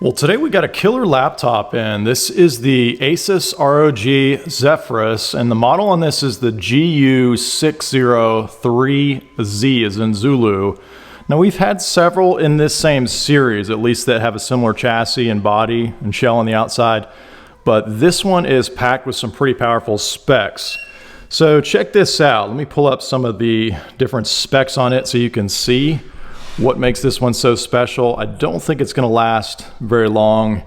Well, today we got a killer laptop in. This is the ASUS ROG Zephyrus, and the model on this is the GU603Z as in Zulu. Now we've had several in this same series, at least that have a similar chassis and body and shell on the outside, but this one is packed with some pretty powerful specs. So check this out. Let me pull up some of the different specs on it so you can see what makes this one so special. I don't think it's going to last very long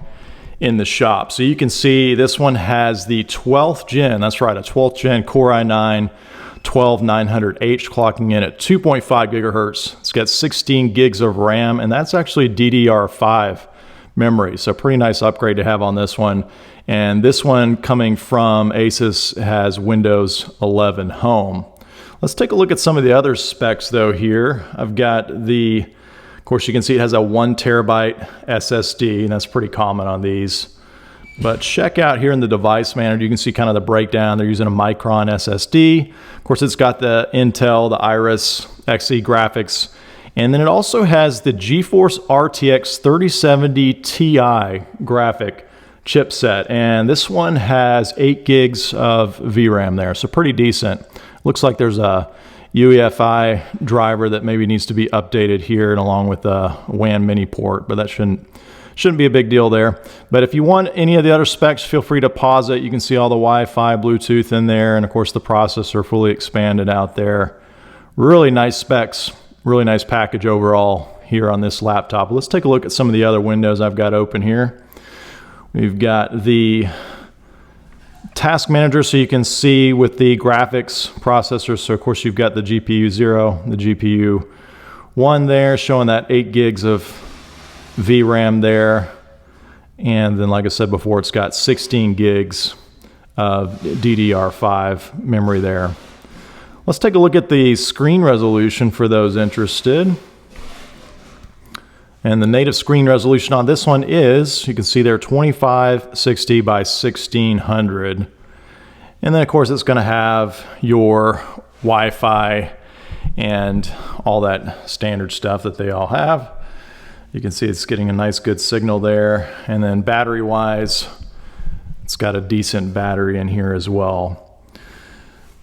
in the shop. So you can see this one has the 12th gen, that's right, a 12th gen Core i9-12900H clocking in at 2.5 gigahertz. It's got 16 gigs of RAM, and that's actually DDR5 memory. So pretty nice upgrade to have on this one. And this one coming from ASUS has Windows 11 Home. Let's take a look at some of the other specs though here. I've got of course you can see it has a 1 terabyte SSD, and that's pretty common on these. But check out here in the device manager, you can see kind of the breakdown. They're using a Micron SSD. Of course, it's got the Intel, the Iris Xe graphics. And then it also has the GeForce RTX 3070 Ti graphic chipset. And this one has 8 gigs of VRAM there, so pretty decent. Looks like there's a UEFI driver that maybe needs to be updated here, and along with the WAN mini port, but that shouldn't be a big deal there. But if you want any of the other specs, feel free to pause it. You can see all the Wi-Fi, Bluetooth in there, and of course the processor fully expanded out there. Really nice specs, really nice package overall here on this laptop. Let's take a look at some of the other windows I've got open here. We've got the task manager, so you can see with the graphics processor. So of course you've got the GPU 0, the GPU 1 there, showing that 8 gigs of VRAM there. And then, like I said before, it's got 16 gigs of DDR5 memory there. Let's take a look at the screen resolution for those interested. And the native screen resolution on this one is, you can see there, 2560 by 1600. And then of course it's going to have your Wi-Fi and all that standard stuff that they all have. You can see it's getting a nice good signal there. And then battery wise, it's got a decent battery in here as well.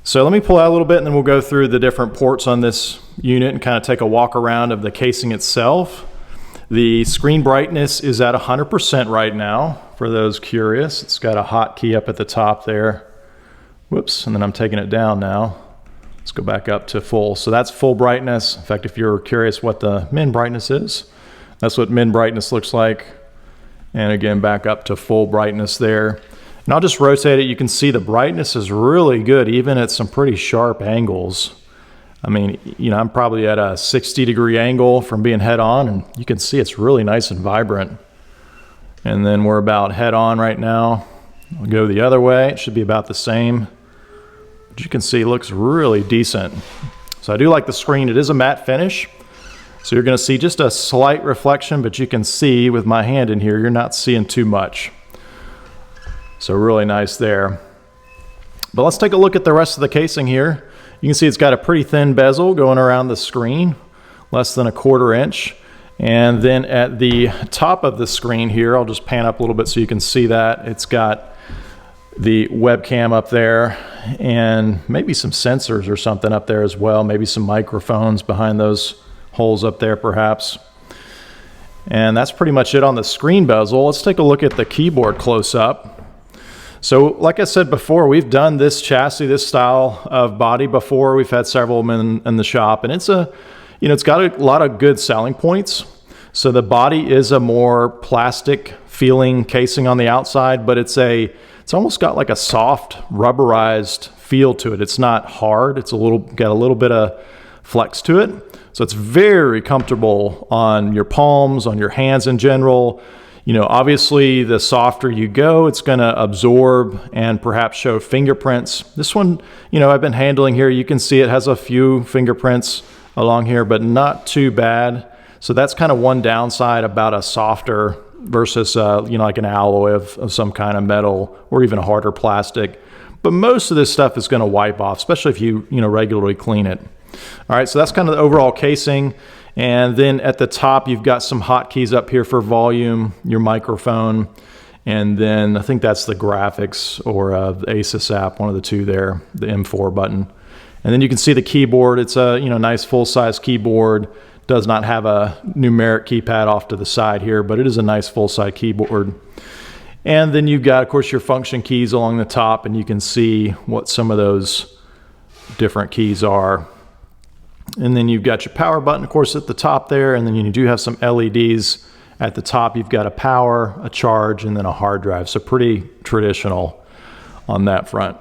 So let me pull out a little bit and then we'll go through the different ports on this unit and kind of take a walk around of the casing itself. The screen brightness is at 100% right now, for those curious. It's got a hotkey up at the top there. Whoops, and then I'm taking it down now. Let's go back up to full. So that's full brightness. In fact, if you're curious what the min brightness is, that's what min brightness looks like. And again, back up to full brightness there. And I'll just rotate it. You can see the brightness is really good, even at some pretty sharp angles. I mean, you know, I'm probably at a 60-degree angle from being head on, and you can see it's really nice and vibrant. And then we're about head on right now. We'll go the other way. It should be about the same. But you can see it looks really decent. So I do like the screen. It is a matte finish. So you're going to see just a slight reflection, but you can see with my hand in here, you're not seeing too much. So really nice there. But let's take a look at the rest of the casing here. You can see it's got a pretty thin bezel going around the screen, less than 1/4 inch. And then at the top of the screen here, I'll just pan up a little bit so you can see that. It's got the webcam up there and maybe some sensors or something up there as well. Maybe some microphones behind those holes up there perhaps. And that's pretty much it on the screen bezel. Let's take a look at the keyboard close up. So like I said before, we've done this chassis, this style of body before. We've had several of them in the shop, and it's it's got a lot of good selling points. So the body is a more plastic feeling casing on the outside, but it's almost got like a soft rubberized feel to it. It's not hard. It's got a little bit of flex to it. So it's very comfortable on your palms, on your hands in general. You know, obviously the softer you go, it's going to absorb and perhaps show fingerprints. This one, you know, I've been handling here. You can see it has a few fingerprints along here, but not too bad. So that's kind of one downside about a softer versus, you know, like an alloy of some kind of metal or even a harder plastic. But most of this stuff is going to wipe off, especially if you regularly clean it. All right, so that's kind of the overall casing. And then at the top, you've got some hotkeys up here for volume, your microphone, and then I think that's the graphics or the ASUS app, one of the two there, the M4 button. And then you can see the keyboard. It's a nice full-size keyboard. Does not have a numeric keypad off to the side here, but it is a nice full-size keyboard. And then you've got, of course, your function keys along the top, and you can see what some of those different keys are. And then you've got your power button, of course, at the top there, and then you do have some LEDs at the top. You've got a power, a charge, and then a hard drive. So pretty traditional on that front.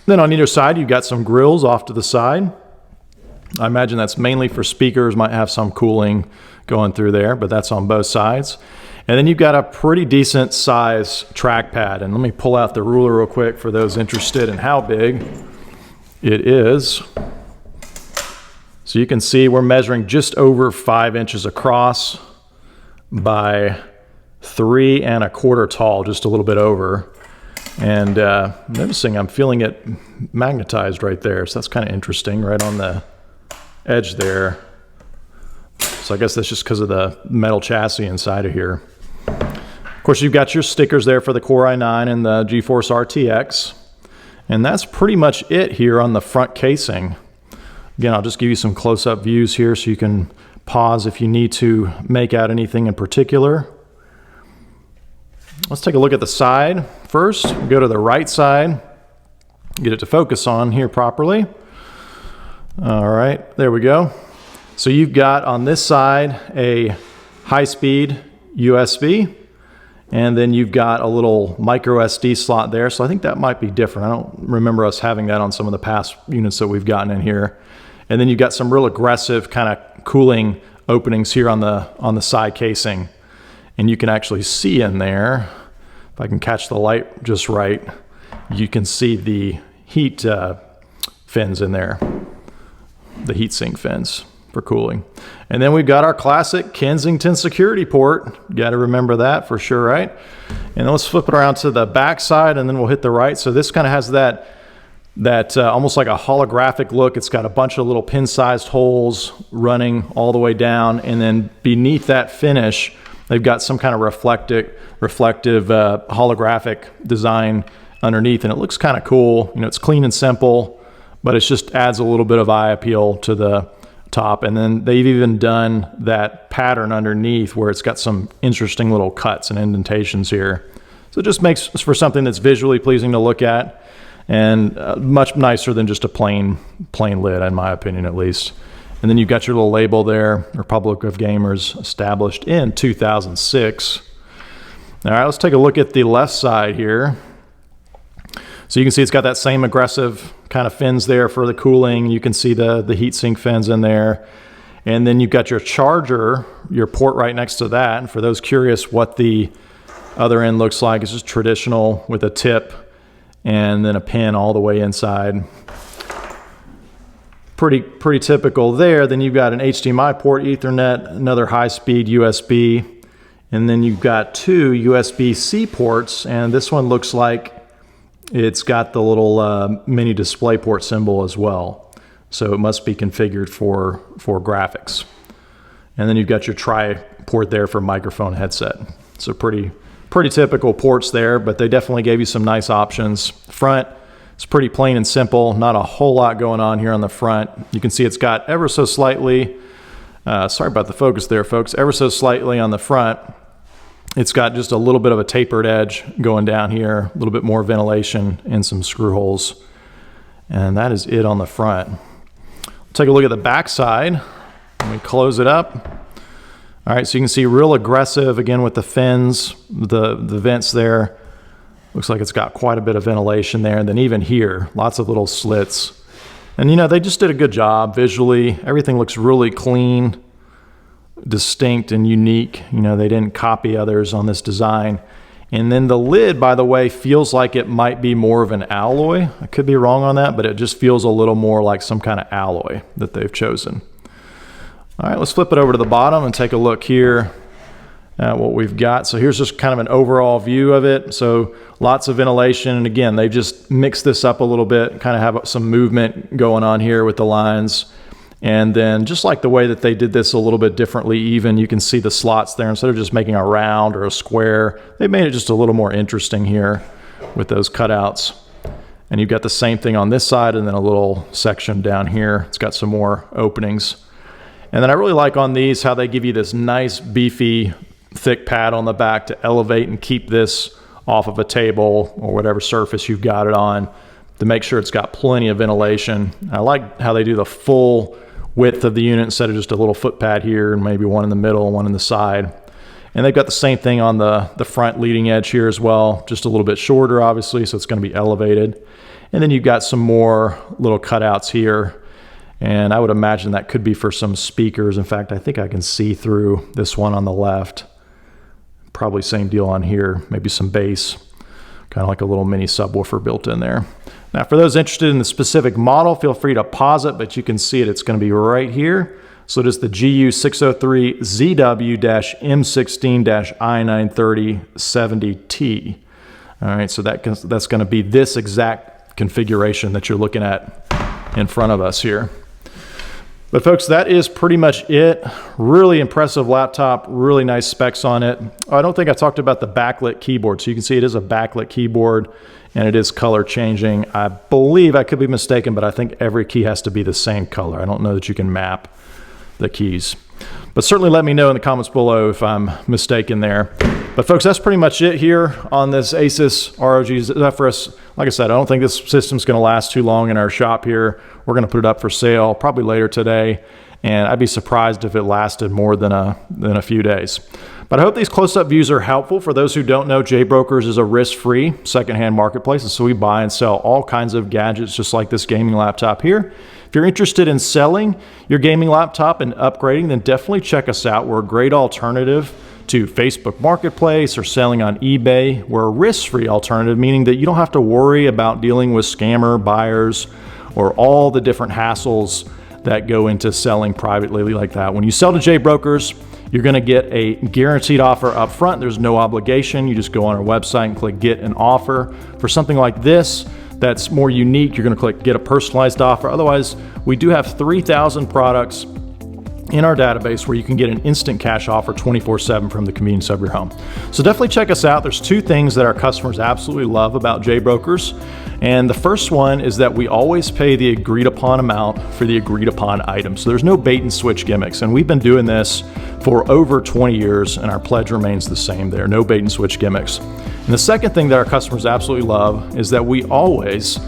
Then on either side, you've got some grills off to the side. I imagine that's mainly for speakers, might have some cooling going through there, but that's on both sides. And then you've got a pretty decent size trackpad. And let me pull out the ruler real quick for those interested in how big it is. So you can see we're measuring just over 5 inches across by 3 1/4 tall, just a little bit over. And noticing I'm feeling it magnetized right there. So that's kind of interesting, right on the edge there. So I guess that's just because of the metal chassis inside of here. Of course, you've got your stickers there for the Core i9 and the GeForce RTX. And that's pretty much it here on the front casing. Again, I'll just give you some close-up views here so you can pause if you need to make out anything in particular. Let's take a look at the side first. Go to the right side, get it to focus on here properly. All right, there we go. So you've got on this side a high-speed USB, and then you've got a little micro SD slot there. So I think that might be different. I don't remember us having that on some of the past units that we've gotten in here. And then you've got some real aggressive kind of cooling openings here on the side casing. And you can actually see in there, if I can catch the light just right, you can see the heat fins in there, the heat sink fins for cooling. And then we've got our classic Kensington security port. Got to remember that for sure, right? And then let's flip it around to the back side, and then we'll hit the right. So this kind of has that almost like a holographic look. It's got a bunch of little pin-sized holes running all the way down, and then beneath that finish, they've got some kind of reflective holographic design underneath, and it looks kind of cool. It's clean and simple, but it just adds a little bit of eye appeal to the top. And then they've even done that pattern underneath where it's got some interesting little cuts and indentations here. So it just makes for something that's visually pleasing to look at, and much nicer than just a plain lid, in my opinion at least. And then you've got your little label there, Republic of Gamers, established in 2006. All right, let's take a look at the left side here. So you can see it's got that same aggressive kind of fins there for the cooling. You can see the heatsink fins in there. And then you've got your charger, your port right next to that. And for those curious what the other end looks like, it's just traditional with a tip and then a pin all the way inside. Pretty typical there. Then you've got an HDMI port, Ethernet, another high-speed USB, and then you've got 2 USB-C ports, and this one looks like it's got the little mini DisplayPort symbol as well. So it must be configured for graphics. And then you've got your tri-port there for microphone headset. So pretty typical ports there, but they definitely gave you some nice options. Front, it's pretty plain and simple, not a whole lot going on here on the front. You can see it's got ever so slightly, sorry about the focus there, folks, ever so slightly on the front. It's got just a little bit of a tapered edge going down here, a little bit more ventilation and some screw holes. And that is it on the front. Take a look at the back side. Let me close it up. All right, so you can see real aggressive, again, with the fins, the vents there. Looks like it's got quite a bit of ventilation there. And then even here, lots of little slits. And they just did a good job visually. Everything looks really clean, distinct, and unique. They didn't copy others on this design. And then the lid, by the way, feels like it might be more of an alloy. I could be wrong on that, but it just feels a little more like some kind of alloy that they've chosen. All right, let's flip it over to the bottom and take a look here at what we've got. So here's just kind of an overall view of it. So lots of ventilation. And again, they've just mixed this up a little bit, kind of have some movement going on here with the lines. And then just like the way that they did this a little bit differently, even you can see the slots there. Instead of just making a round or a square, they made it just a little more interesting here with those cutouts. And you've got the same thing on this side and then a little section down here. It's got some more openings. And then I really like on these how they give you this nice beefy thick pad on the back to elevate and keep this off of a table or whatever surface you've got it on, to make sure it's got plenty of ventilation. I like how they do the full width of the unit instead of just a little foot pad here and maybe one in the middle and one in the side. And they've got the same thing on the front leading edge here as well, just a little bit shorter obviously, so it's going to be elevated. And then you've got some more little cutouts here, and I would imagine that could be for some speakers. In fact, I think I can see through this one on the left. Probably same deal on here, maybe some bass, kind of like a little mini subwoofer built in there. Now, for those interested in the specific model, feel free to pause it, but you can see it. It's going to be right here. So it is the GU603ZW-M16-i9-3070T. All right, so that's going to be this exact configuration that you're looking at in front of us here. But folks, that is pretty much it. Really impressive laptop, really nice specs on it. I don't think I talked about the backlit keyboard. So you can see it is a backlit keyboard and it is color changing. I believe, I could be mistaken, but I think every key has to be the same color. I don't know that you can map the keys. But certainly let me know in the comments below if I'm mistaken there. But folks, that's pretty much it here on this ASUS ROG Zephyrus. Like I said, I don't think this system's going to last too long in our shop here. We're going to put it up for sale probably later today, and I'd be surprised if it lasted more than a few days. But I hope these close-up views are helpful. For those who don't know, JBrokers is a risk-free secondhand marketplace, and so we buy and sell all kinds of gadgets just like this gaming laptop here. If you're interested in selling your gaming laptop and upgrading, then definitely check us out. We're a great alternative to Facebook Marketplace or selling on eBay. We're a risk-free alternative, meaning that you don't have to worry about dealing with scammer buyers or all the different hassles that go into selling privately like that. When you sell to JBrokers, you're going to get a guaranteed offer up front. There's no obligation. You just go on our website and click get an offer. For something like this that's more unique, you're going to click get a personalized offer. Otherwise, we do have 3,000 products in our database where you can get an instant cash offer 24/7 from the convenience of your home. So definitely check us out. There's two things that our customers absolutely love about JBrokers. And the first one is that we always pay the agreed upon amount for the agreed upon item. So there's no bait and switch gimmicks. And we've been doing this for over 20 years and our pledge remains the same there. No bait and switch gimmicks. And the second thing that our customers absolutely love is that we always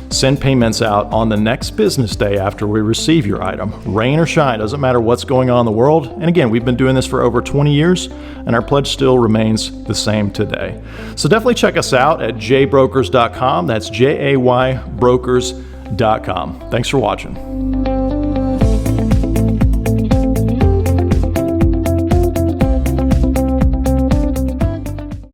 send payments out on the next business day after we receive your item. Rain or shine, doesn't matter what's going on in the world. And again, we've been doing this for over 20 years and our pledge still remains the same today. So definitely check us out at jaybrokers.com. That's JAY brokers.com. Thanks for watching.